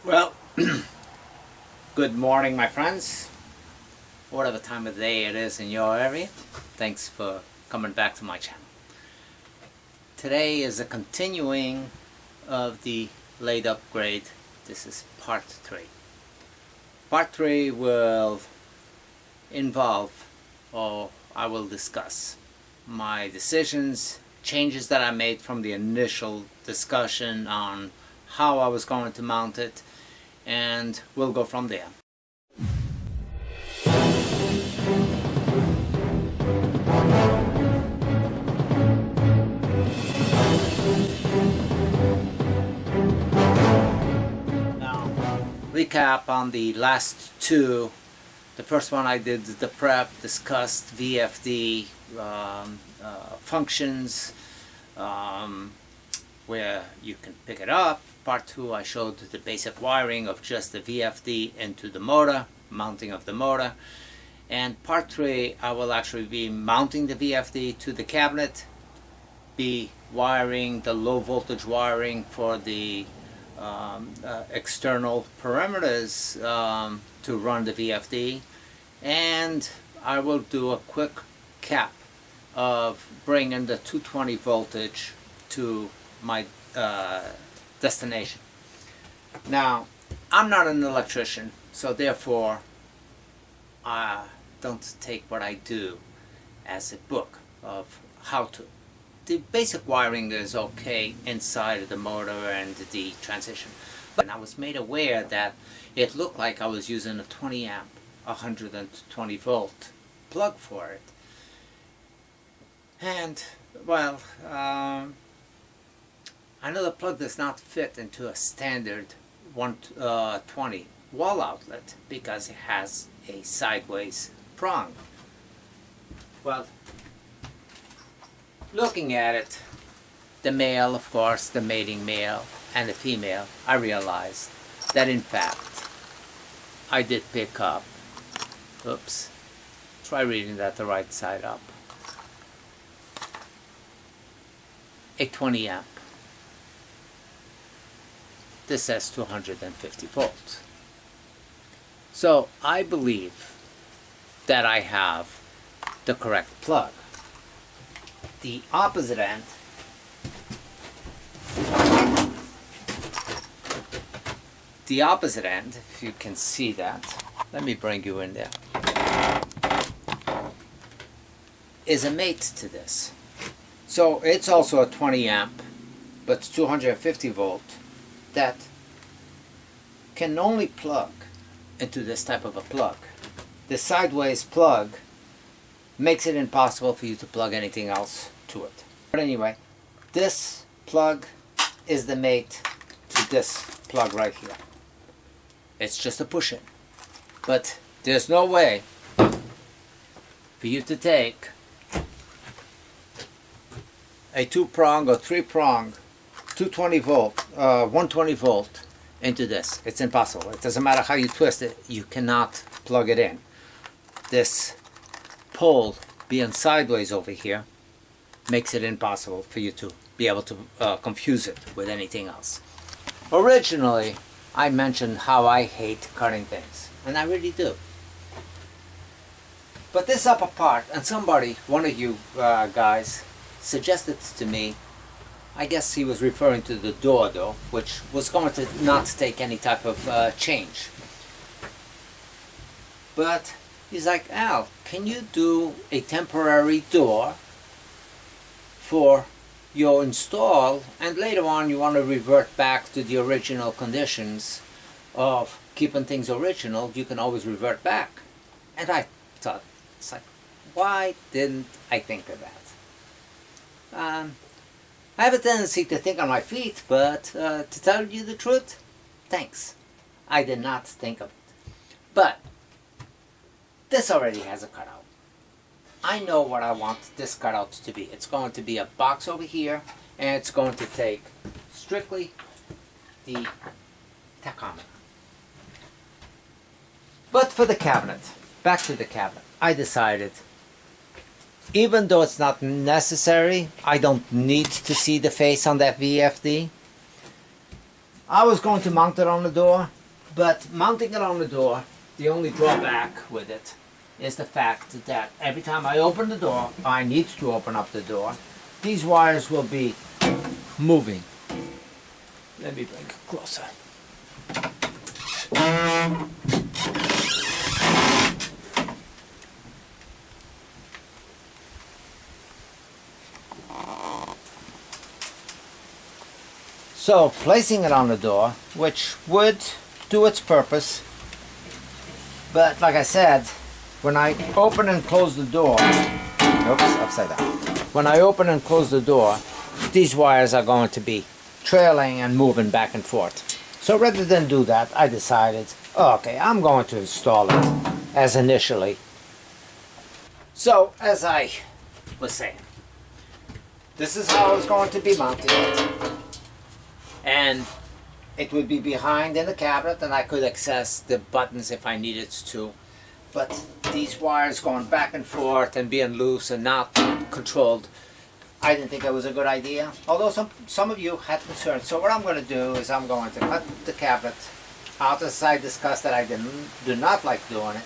Well, good morning, my friends. Whatever time of day it is in your area, thanks for coming back to my channel. Today is a continuing of the Lathe upgrade. This is part 3. Part 3 will involve, or I will discuss, my decisions, changes that I made from the initial discussion on how I was going to mount it, and we'll go from there. Now, recap on the last two. The first one I did the prep, discussed VFD functions, where you can pick it up. Part 2 I showed the basic wiring of just the VFD into the motor, mounting of the motor. And part 3 I will actually be mounting the VFD to the cabinet, be wiring the low voltage wiring for the external parameters to run the VFD, and I will do a quick cap of bringing the 220 voltage to my destination. Now, I'm not an electrician, so therefore I don't take what I do as a book of how to. The basic wiring is okay inside of the motor and the transmission, but I was made aware that it looked like I was using a 20 amp 120 volt plug for it, and well, I know the plug does not fit into a standard 120 wall outlet because it has a sideways prong. Well, looking at it, the male, of course, the mating male and the female, I realized that in fact I did pick up, oops, try reading that the right side up, a 20 amp. This says 250 volts. So I believe that I have the correct plug. The opposite end if you can see that, let me bring you in there, is a mate to this. So it's also a 20 amp, but 250 volt that can only plug into this type of a plug. The sideways plug makes it impossible for you to plug anything else to it. But anyway, this plug is the mate to this plug right here. It's just a push-in. But there's no way for you to take a 2-prong or 3-prong 220 volt, 120 volt into this. It's impossible. It doesn't matter how you twist it, you cannot plug it in. This pole being sideways over here makes it impossible for you to be able to confuse it with anything else. Originally, I mentioned how I hate cutting things, and I really do. But this upper part, and somebody, one of you guys, suggested to me, I guess he was referring to the door though, which was going to not take any type of change. But he's like, Al, can you do a temporary door for your install, and later on you want to revert back to the original conditions of keeping things original, you can always revert back. And I thought, it's like, why didn't I think of that? I have a tendency to think on my feet, but to tell you the truth, thanks. I did not think of it. But this already has a cutout. I know what I want this cutout to be. It's going to be a box over here, and it's going to take strictly the tachometer. But for the cabinet, back to the cabinet, I decided even though it's not necessary, I don't need to see the face on that VFD. I was going to mount it on the door, but mounting it on the door, the only drawback with it is the fact that every time I open the door, I need to open up the door, these wires will be moving. Let me bring it closer. So placing it on the door, which would do its purpose, but like I said, when I open and close the door, oops, upside down. When I open and close the door, these wires are going to be trailing and moving back and forth. So rather than do that, I decided, okay, I'm going to install it as initially. So as I was saying, this is how I was going to be mounting it. And it would be behind in the cabinet, and I could access the buttons if I needed to. But these wires going back and forth and being loose and not controlled, I didn't think it was a good idea. Although some of you had concerns. So what I'm going to do is I'm going to cut the cabinet out, as I discussed that I do not like doing it.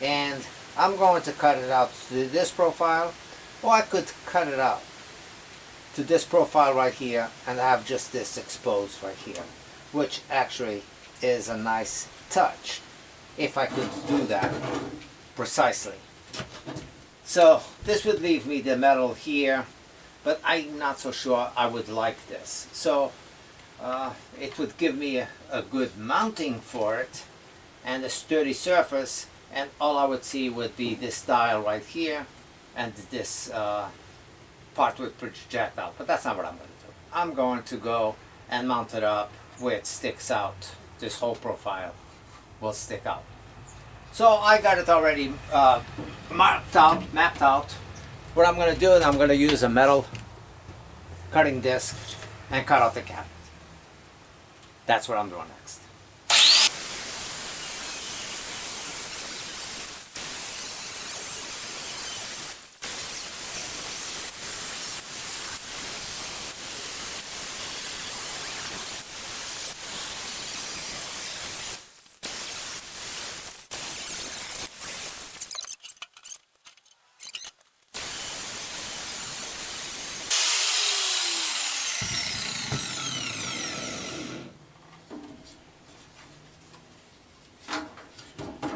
And I'm going to cut it out to this profile, or I could cut it out to this profile right here and have just this exposed right here, which actually is a nice touch if I could do that precisely. So this would leave me the metal here, but I'm not so sure I would like this. So it would give me a good mounting for it and a sturdy surface, and all I would see would be this dial right here and this part would project out, but that's not what I'm going to do. I'm going to go and mount it up where it sticks out. This whole profile will stick out. So I got it already mapped out. What I'm going to do is I'm going to use a metal cutting disc and cut out the cabinet. That's what I'm doing next.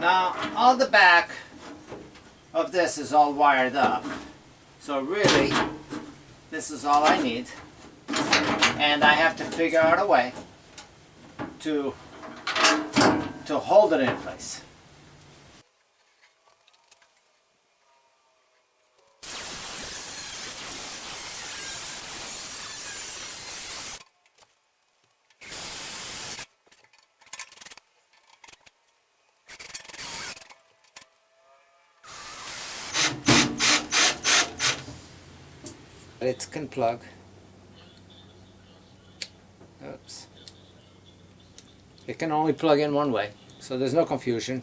Now, all the back of this is all wired up. So really, this is all I need. And I have to figure out a way to hold it in place. It can plug. Oops. It can only plug in one way, so there's no confusion.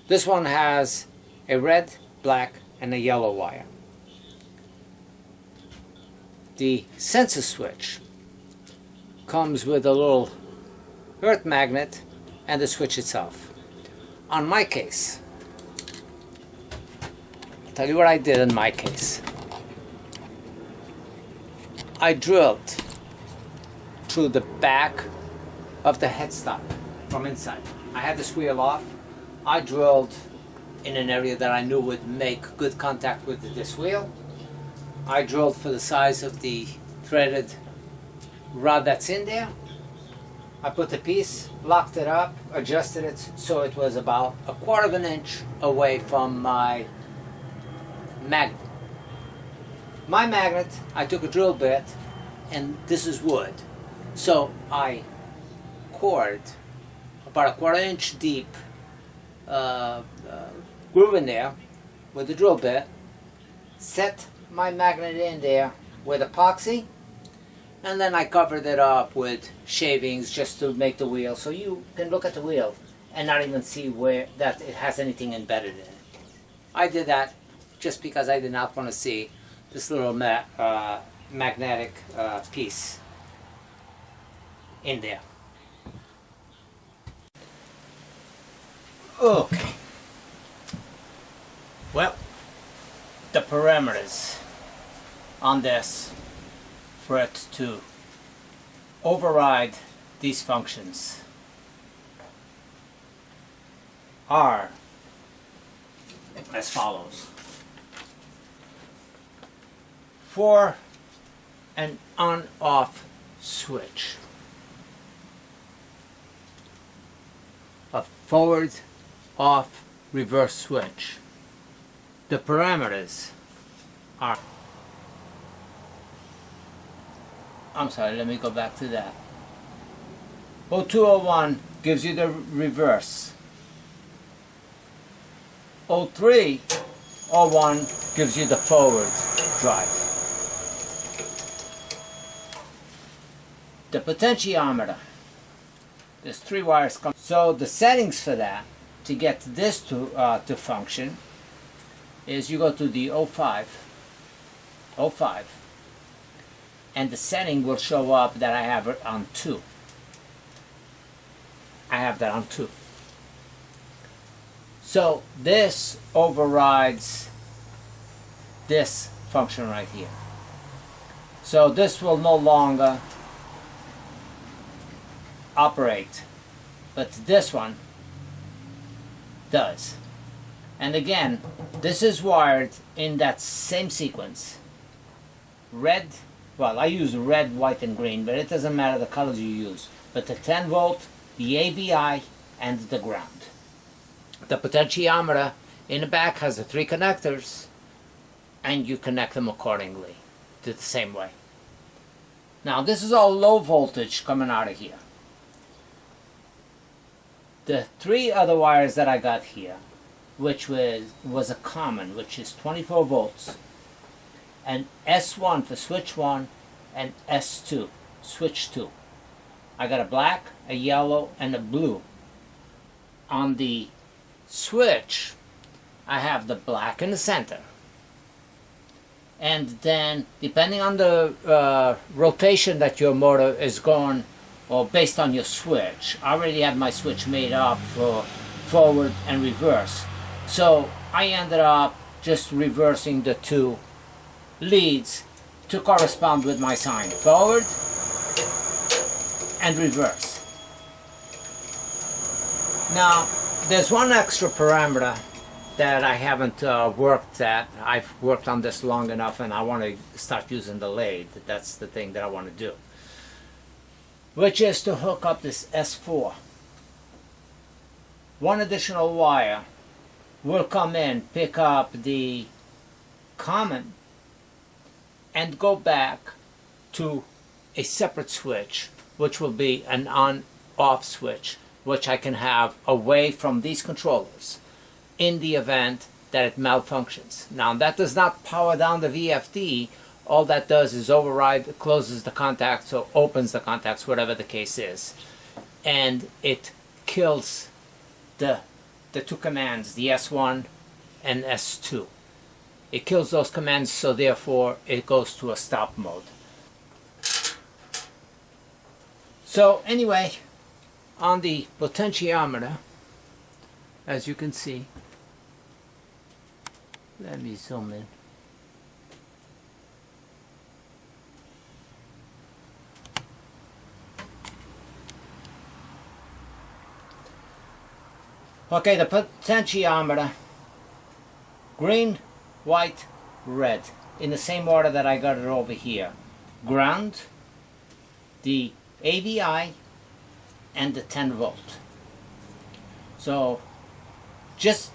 This one has a red, black, and a yellow wire. The sensor switch comes with a little earth magnet and the switch itself. On my case, I'll tell you what I did in my case. I drilled through the back of the headstock from inside. I had this wheel off. I drilled in an area that I knew would make good contact with this wheel. I drilled for the size of the threaded rod that's in there. I put the piece, locked it up, adjusted it so it was about 1/4 of an inch away from my magnet. My magnet, I took a drill bit, and this is wood. So I cored about 1/4 inch deep groove in there with the drill bit, set my magnet in there with epoxy, and then I covered it up with shavings just to make the wheel, so you can look at the wheel and not even see where that it has anything embedded in it. I did that just because I did not want to see this little magnetic piece in there. Okay. Well, the parameters on this for it to override these functions are as follows. For an on-off switch, a forward, off, reverse switch, the parameters are, I'm sorry, let me go back to that. 0201 gives you the reverse. 0301 gives you the forward drive. The potentiometer, there's 3 wires coming. So the settings for that, to get this to function, is you go to the 05, and the setting will show up that I have it on 2. I have that on 2. So this overrides this function right here. So this will no longer operate, but this one does. And again, this is wired in that same sequence. Red, well, I use red, white, and green, but it doesn't matter the colors you use. But the 10 volt, the ABI, and the ground. The potentiometer in the back has the 3 connectors, and you connect them accordingly to the same way. Now this is all low voltage coming out of here. The 3 other wires that I got here, which was a common, which is 24 volts, and S1 for switch 1, and S2, switch 2. I got a black, a yellow, and a blue. On the switch, I have the black in the center. And then, depending on the rotation that your motor is going, or based on your switch, I already had my switch made up for forward and reverse. So I ended up just reversing the 2 leads to correspond with my sign, forward and reverse. Now, there's one extra parameter that I haven't worked at. I've worked on this long enough and I want to start using the lathe. That's the thing that I want to do, which is to hook up this S4. One additional wire will come in, pick up the common, and go back to a separate switch, which will be an on-off switch, which I can have away from these controllers in the event that it malfunctions. Now that does not power down the VFD. All that does is override, closes the contacts, or opens the contacts, whatever the case is. And it kills the 2 commands, the S1 and S2. It kills those commands, so therefore it goes to a stop mode. So anyway, on the potentiometer, as you can see, let me zoom in. Okay, the potentiometer, green, white, red, in the same order that I got it over here. Ground, the AVI, and the 10 volt. So, just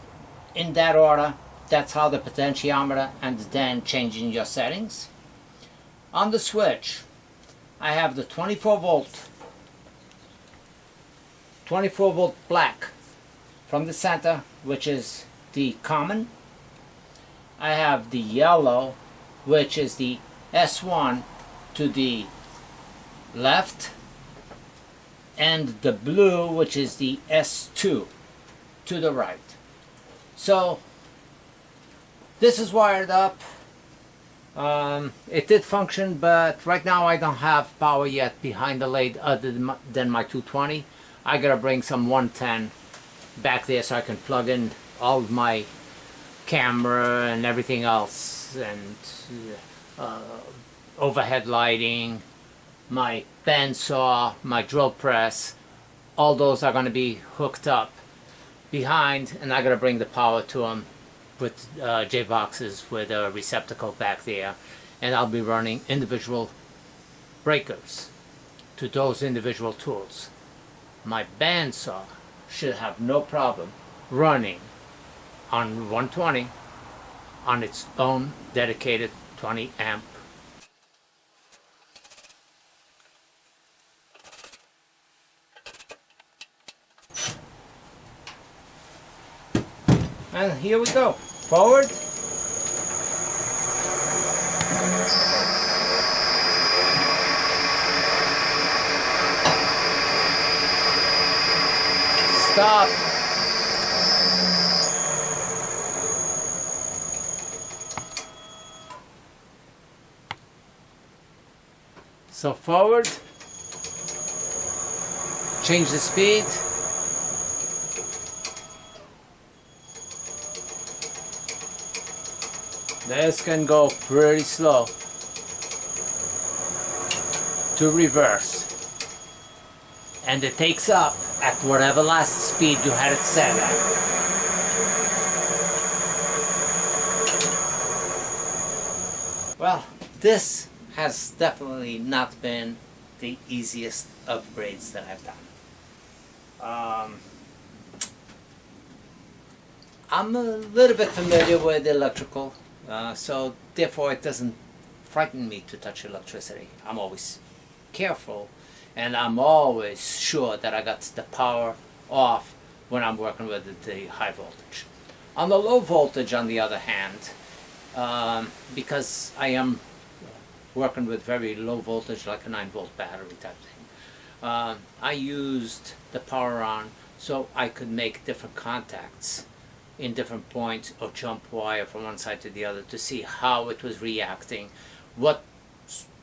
in that order, that's how the potentiometer, and then changing your settings. On the switch, I have the 24 volt black from the center, which is the common. I have the yellow, which is the S1 to the left, and the blue, which is the S2 to the right. So this is wired up. It did function, but right now I don't have power yet behind the lathe other than my 220. I gotta bring some 110 back there so I can plug in all of my camera and everything else, and overhead lighting, my bandsaw, my drill press. All those are going to be hooked up behind, and I got to bring the power to them with J-boxes with a receptacle back there, and I'll be running individual breakers to those individual tools. My bandsaw should have no problem running on 120 on its own dedicated 20 amp. And here we go. Forward. Stop. So forward. Change the speed. This can go pretty slow to reverse, and it takes up at whatever last speed you had it set at. Well, this has definitely not been the easiest upgrades that I've done. I'm a little bit familiar with electrical. So therefore it doesn't frighten me to touch electricity. I'm always careful, and I'm always sure that I got the power off when I'm working with the high voltage. On the low voltage, on the other hand, because I am working with very low voltage, like a 9-volt battery type thing, I used the power on so I could make different contacts in different points, or jump wire from one side to the other to see how it was reacting, what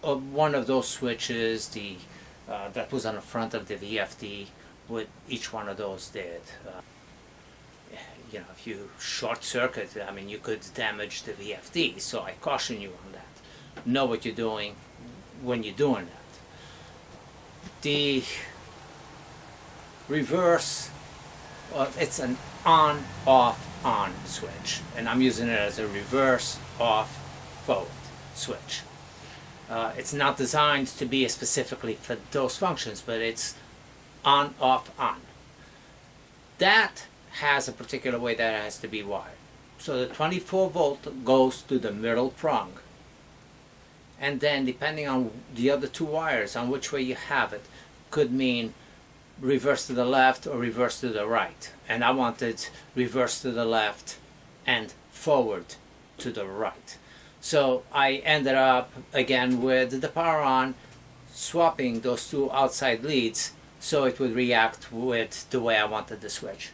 one of those switches that was on the front of the VFD, what each one of those did. You know, if you short circuit, I mean, you could damage the VFD, so I caution you on that. Know what you're doing when you're doing that. The reverse, it's an on, off, on switch, and I'm using it as a reverse, off, forward switch. It's not designed to be specifically for those functions, but it's on, off, on. That has a particular way that it has to be wired. So the 24 volt goes to the middle prong, and then depending on the other two wires, on which way you have it, could mean reverse to the left or reverse to the right, and I wanted reverse to the left and forward to the right. So I ended up again with the power on, swapping those two outside leads so it would react with the way I wanted the switch.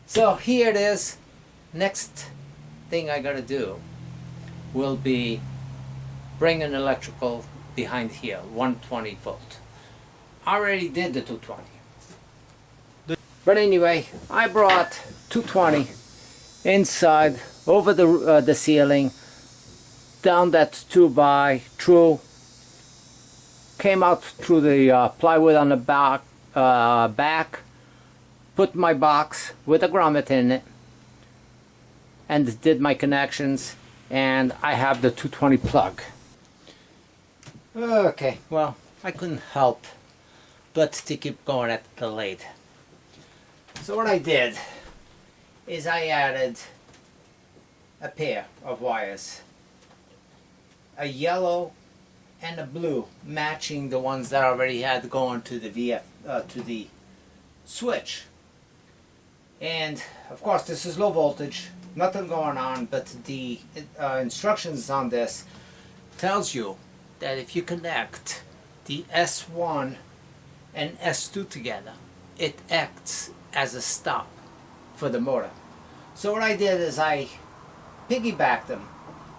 So here it is. Next thing I gotta do will be bring an electrical behind here, 120 volt. I already did the 220. But anyway, I brought 220 inside, over the ceiling, down that 2x, through, came out through the plywood on the back, put my box with a grommet in it, and did my connections, and I have the 220 plug. Okay, well, I couldn't help but to keep going at the lathe. So what I did is I added a pair of wires, a yellow and a blue, matching the ones that I already had going to the to the switch. And of course this is low voltage, nothing going on, but the instructions on this tells you that if you connect the S1 and S2 together, it acts as a stop for the motor. So what I did is I piggybacked them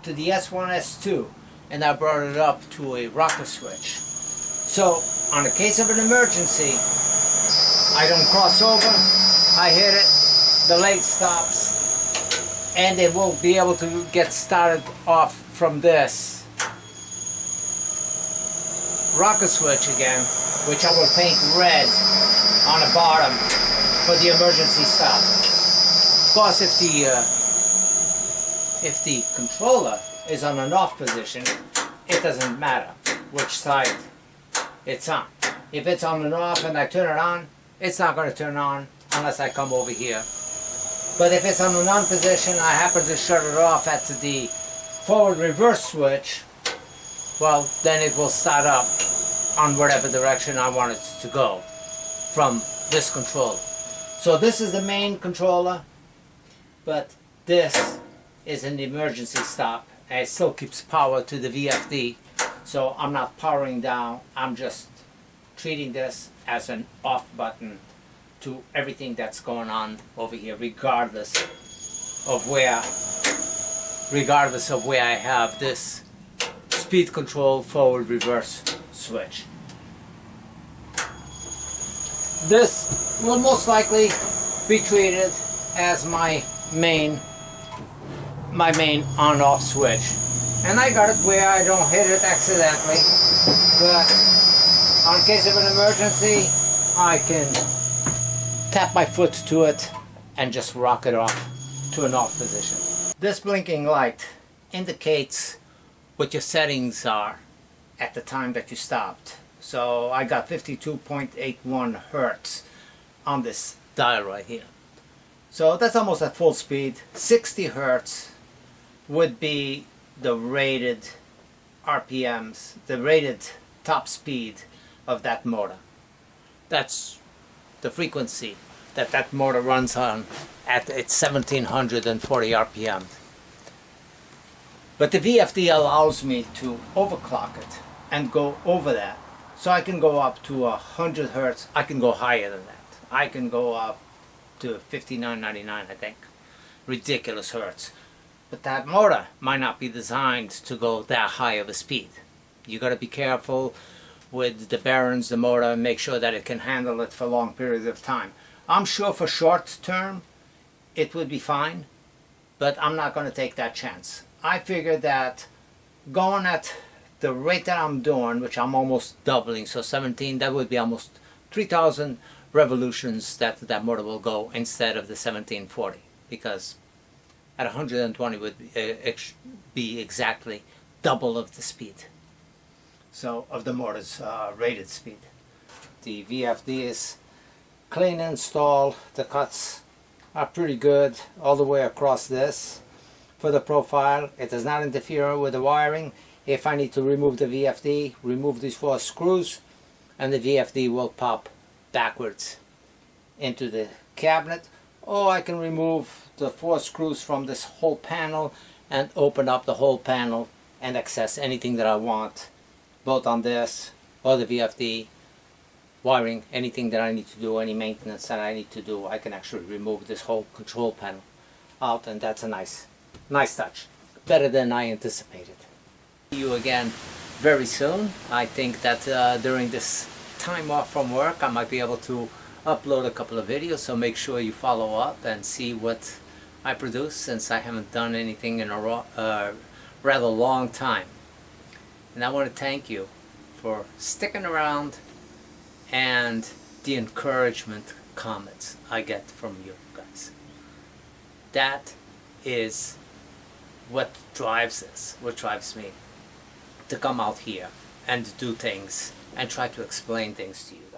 to the S1, S2, and I brought it up to a rocker switch. So on the case of an emergency, I don't cross over, I hit it, the lathe stops, and it will be able to get started off from this rocker switch again, which I will paint red on the bottom for the emergency stop. Of course, if the controller is on an off position, it doesn't matter which side it's on. If it's on and off and I turn it on, it's not going to turn on unless I come over here. But if it's on an on position, I happen to shut it off at the forward reverse switch, well, then it will start up on whatever direction I want it to go from this controller. So this is the main controller, but this is an emergency stop, and it still keeps power to the VFD. So I'm not powering down, I'm just treating this as an off button to everything that's going on over here, regardless of where I have this speed control forward reverse switch. This will most likely be treated as my main on-off switch. And I got it where I don't hit it accidentally, but in case of an emergency, I can tap my foot to it and just rock it off to an off position. This blinking light indicates what your settings are at the time that you stopped. So I got 52.81 Hertz on this dial right here. So that's almost at full speed. 60 Hertz would be the rated RPMs, the rated top speed of that motor. That's the frequency that motor runs on at its 1740 RPM. But the VFD allows me to overclock it and go over that. So I can go up to 100 Hertz. I can go higher than that. I can go up to 59.99, I think. Ridiculous Hertz. But that motor might not be designed to go that high of a speed. You got to be careful with the bearings, the motor, and make sure that it can handle it for long periods of time. I'm sure for short term it would be fine, but I'm not going to take that chance. I figured that going at the rate that I'm doing, which I'm almost doubling, so 17, that would be almost 3,000 revolutions that motor will go instead of the 1740, because at 120 would be exactly double of the speed. So of the motor's rated speed. The VFD is clean installed. The cuts are pretty good all the way across this. For the profile, it does not interfere with the wiring. If I need to remove the VFD, remove these 4 screws, and the VFD will pop backwards into the cabinet. Or I can remove the 4 screws from this whole panel and open up the whole panel and access anything that I want, both on this or the VFD, wiring, anything that I need to do, any maintenance that I need to do. I can actually remove this whole control panel out, and that's a nice touch. Better than I anticipated. See you again very soon. I think that during this time off from work, I might be able to upload a couple of videos, so make sure you follow up and see what I produce, since I haven't done anything in a rather long time. And I want to thank you for sticking around and the encouragement comments I get from you guys. That is what drives us, what drives me to come out here and do things and try to explain things to you.